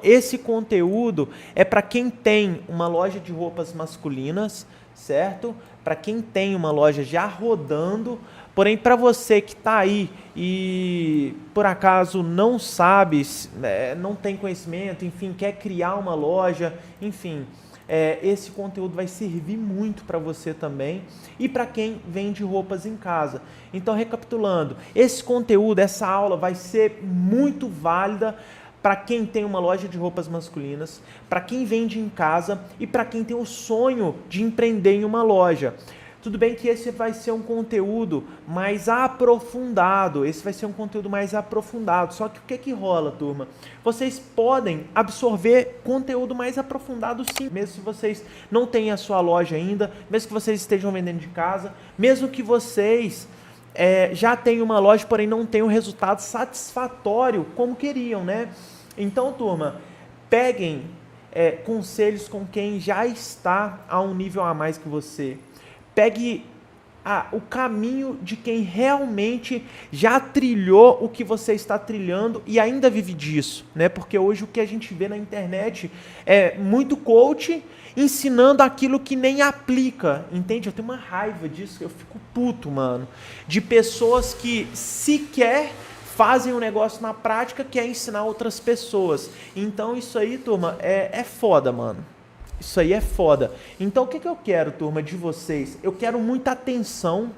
Esse conteúdo é para quem tem uma loja de roupas masculinas, certo? Para quem tem uma loja já rodando, porém para você que está aí e por acaso não sabe, não tem conhecimento, enfim, quer criar uma loja, enfim, esse conteúdo vai servir muito para você também e para quem vende roupas em casa. Então, recapitulando, esse conteúdo, essa aula vai ser muito válida para quem tem uma loja de roupas masculinas, para quem vende em casa e para quem tem o sonho de empreender em uma loja. Tudo bem que esse vai ser um conteúdo mais aprofundado, só que o que rola, turma? Vocês podem absorver conteúdo mais aprofundado sim, mesmo se vocês não tenham a sua loja ainda, mesmo que vocês estejam vendendo de casa, mesmo que vocês já tenham uma loja, porém não tenham um resultado satisfatório como queriam, né? Então, turma, peguem conselhos com quem já está a um nível a mais que você. Pegue o caminho de quem realmente já trilhou o que você está trilhando e ainda vive disso, né? Porque hoje o que a gente vê na internet é muito coach ensinando aquilo que nem aplica, entende? Eu tenho uma raiva disso, eu fico puto, mano, de pessoas que sequer fazem um negócio na prática que é ensinar outras pessoas. Então isso aí, turma, é foda, mano. Isso aí é foda. Então o que eu quero, turma, de vocês? Eu quero muita atenção.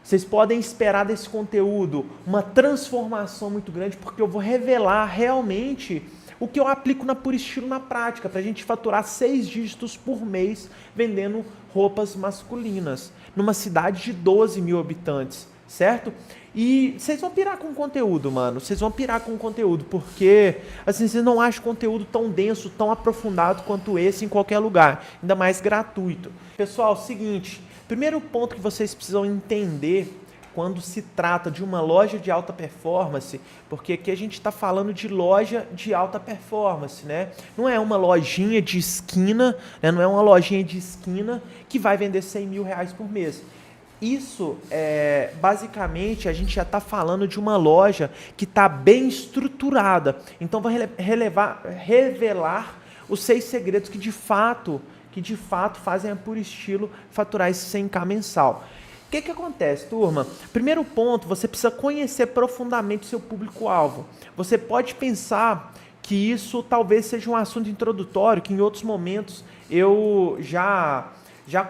Vocês podem esperar desse conteúdo uma transformação muito grande, porque eu vou revelar realmente o que eu aplico na Puro Estilo na prática, para a gente faturar 6 dígitos por mês vendendo roupas masculinas, numa cidade de 12 mil habitantes, certo? E vocês vão pirar com o conteúdo, mano. Vocês vão pirar com o conteúdo, porque assim, vocês não acham conteúdo tão denso, tão aprofundado quanto esse em qualquer lugar, ainda mais gratuito. Pessoal, seguinte, primeiro ponto que vocês precisam entender quando se trata de uma loja de alta performance, porque aqui a gente está falando de loja de alta performance, né? Não é uma lojinha de esquina, né? Não é uma lojinha de esquina que vai vender 100 mil reais por mês. Isso, basicamente, a gente já está falando de uma loja que está bem estruturada. Então, vou revelar os 6 segredos que de fato fazem a Puro Estilo faturar esse 100k mensal. O que acontece, turma? Primeiro ponto, você precisa conhecer profundamente o seu público-alvo. Você pode pensar que isso talvez seja um assunto introdutório, que em outros momentos eu já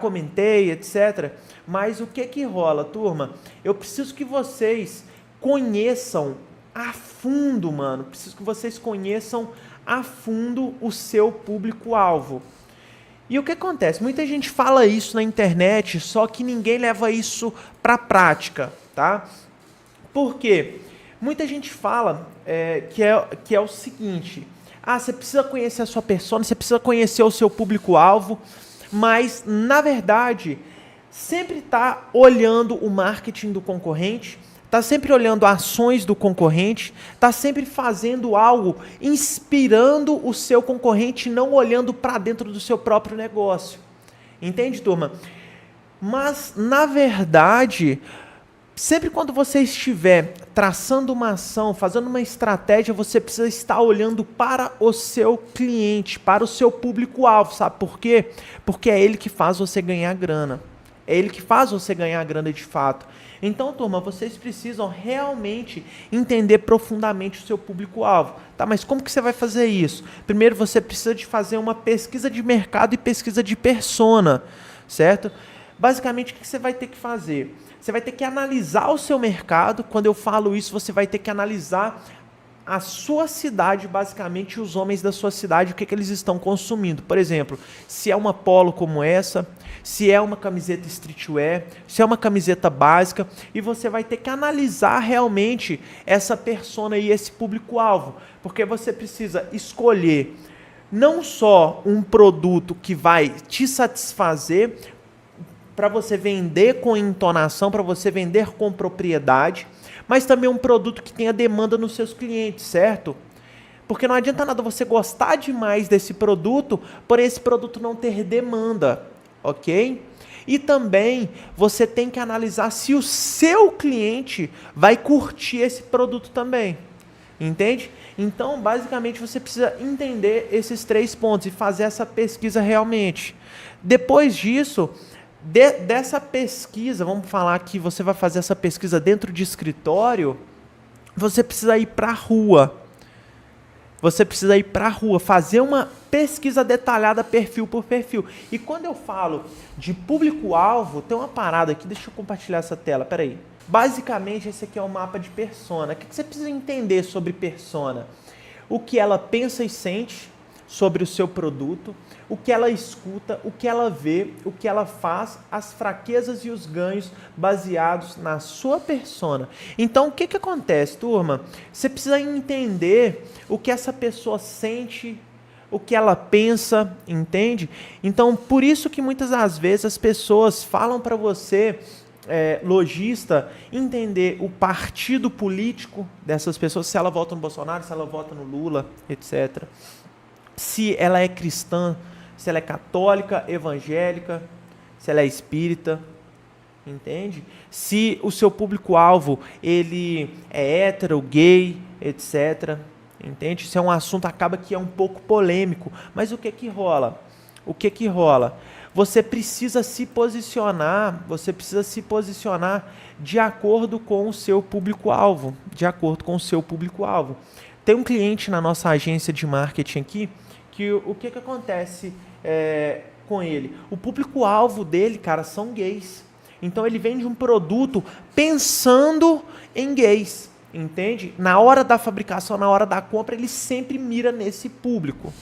comentei, etc. Mas o que rola, turma? Eu preciso que vocês conheçam a fundo, mano. Preciso que vocês conheçam a fundo o seu público-alvo. E o que acontece? Muita gente fala isso na internet, só que ninguém leva isso para a prática, tá? Por quê? Muita gente fala que é o seguinte: você precisa conhecer a sua persona, você precisa conhecer o seu público-alvo, mas, na verdade, sempre está olhando o marketing do concorrente, está sempre olhando ações do concorrente, está sempre fazendo algo inspirando o seu concorrente, não olhando para dentro do seu próprio negócio. Entende, turma? Mas, na verdade, sempre quando você estiver traçando uma ação, fazendo uma estratégia, você precisa estar olhando para o seu cliente, para o seu público-alvo, sabe por quê? Porque é ele que faz você ganhar grana. É ele que faz você ganhar grana de fato. Então, turma, vocês precisam realmente entender profundamente o seu público-alvo. Tá, mas como que você vai fazer isso? Primeiro, você precisa de fazer uma pesquisa de mercado e pesquisa de persona, certo? Basicamente, o que você vai ter que fazer? Você vai ter que analisar o seu mercado. Quando eu falo isso, você vai ter que analisar a sua cidade, basicamente os homens da sua cidade, o que eles estão consumindo. Por exemplo, se é uma polo como essa, se é uma camiseta streetwear, se é uma camiseta básica, e você vai ter que analisar realmente essa persona e esse público-alvo, porque você precisa escolher não só um produto que vai te satisfazer, para você vender com entonação, para você vender com propriedade, mas também um produto que tenha demanda nos seus clientes, certo? Porque não adianta nada você gostar demais desse produto, porém esse produto não ter demanda, ok? E também você tem que analisar se o seu cliente vai curtir esse produto também, entende? Então, basicamente, você precisa entender esses 3 pontos e fazer essa pesquisa realmente. Depois disso, dessa pesquisa, vamos falar que você vai fazer essa pesquisa dentro de escritório, você precisa ir para a rua. Você precisa ir para a rua, fazer uma pesquisa detalhada perfil por perfil. E quando eu falo de público-alvo, tem uma parada aqui, deixa eu compartilhar essa tela, peraí. Basicamente, esse aqui é o mapa de persona. O que você precisa entender sobre persona? O que ela pensa e sente sobre o seu produto, o que ela escuta, o que ela vê, o que ela faz, as fraquezas e os ganhos baseados na sua persona. Então, o que acontece, turma? Você precisa entender o que essa pessoa sente, o que ela pensa, entende? Então, por isso que muitas das vezes as pessoas falam para você, lojista, entender o partido político dessas pessoas, se ela vota no Bolsonaro, se ela vota no Lula, etc. Se ela é cristã, se ela é católica, evangélica, se ela é espírita, entende? Se o seu público-alvo ele é hétero, gay, etc. Entende? Isso é um assunto, acaba que é um pouco polêmico, mas o que que rola? O que que rola? Você precisa se posicionar de acordo com o seu público-alvo, Tem um cliente na nossa agência de marketing aqui, que o que acontece com ele? O público-alvo dele, cara, são gays. Então ele vende um produto pensando em gays, entende? Na hora da fabricação, na hora da compra, ele sempre mira nesse público.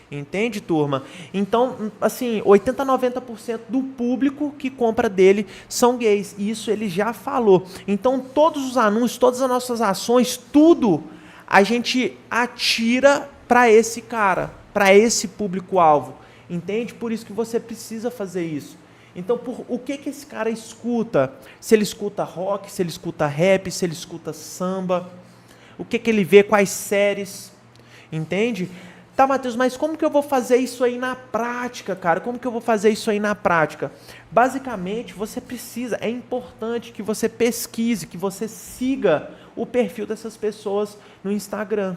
Entende, turma? Então, assim, 80% a 90% do público que compra dele são gays. Isso ele já falou. Então, todos os anúncios, todas as nossas ações, tudo a gente atira para esse cara, para esse público-alvo. Entende? Por isso que você precisa fazer isso. Então, o que esse cara escuta? Se ele escuta rock, se ele escuta rap, se ele escuta samba, o que ele vê, quais séries, entende? Tá, Matheus, mas como que eu vou fazer isso aí na prática, cara? Como que eu vou fazer isso aí na prática? Basicamente, você precisa, é importante que você pesquise, que você siga o perfil dessas pessoas no Instagram.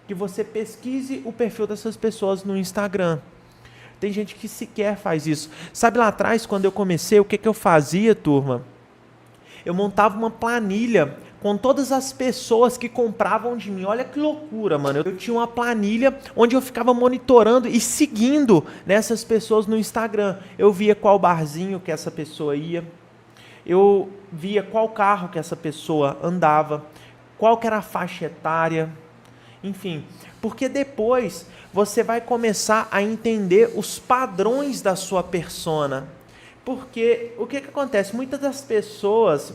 Que você pesquise o perfil dessas pessoas no Instagram. Tem gente que sequer faz isso. Sabe lá atrás, quando eu comecei, o que eu fazia, turma? Eu montava uma planilha com todas as pessoas que compravam de mim. Olha que loucura, mano. Eu tinha uma planilha onde eu ficava monitorando e seguindo nessas pessoas no Instagram. Eu via qual barzinho que essa pessoa ia. Eu via qual carro que essa pessoa andava. Qual que era a faixa etária. Enfim, porque depois você vai começar a entender os padrões da sua persona. Porque o que acontece? Muitas das pessoas,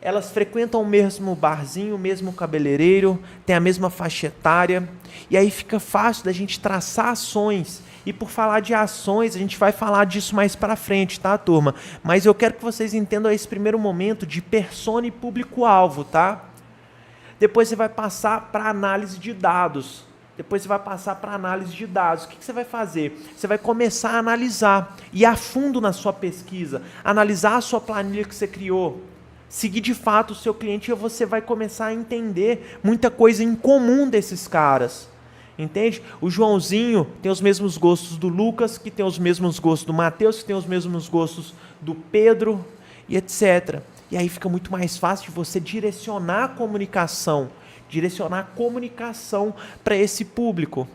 elas frequentam o mesmo barzinho, o mesmo cabeleireiro, tem a mesma faixa etária, e aí fica fácil da gente traçar ações. E por falar de ações, a gente vai falar disso mais para frente, tá, turma? Mas eu quero que vocês entendam esse primeiro momento de persona e público-alvo, tá? Depois você vai passar para análise de dados. O que você vai fazer? Você vai começar a analisar, ir a fundo na sua pesquisa, analisar a sua planilha que você criou, seguir de fato o seu cliente e você vai começar a entender muita coisa em comum desses caras. Entende? O Joãozinho tem os mesmos gostos do Lucas, que tem os mesmos gostos do Matheus, que tem os mesmos gostos do Pedro, e etc. E aí fica muito mais fácil de você direcionar a comunicação para esse público.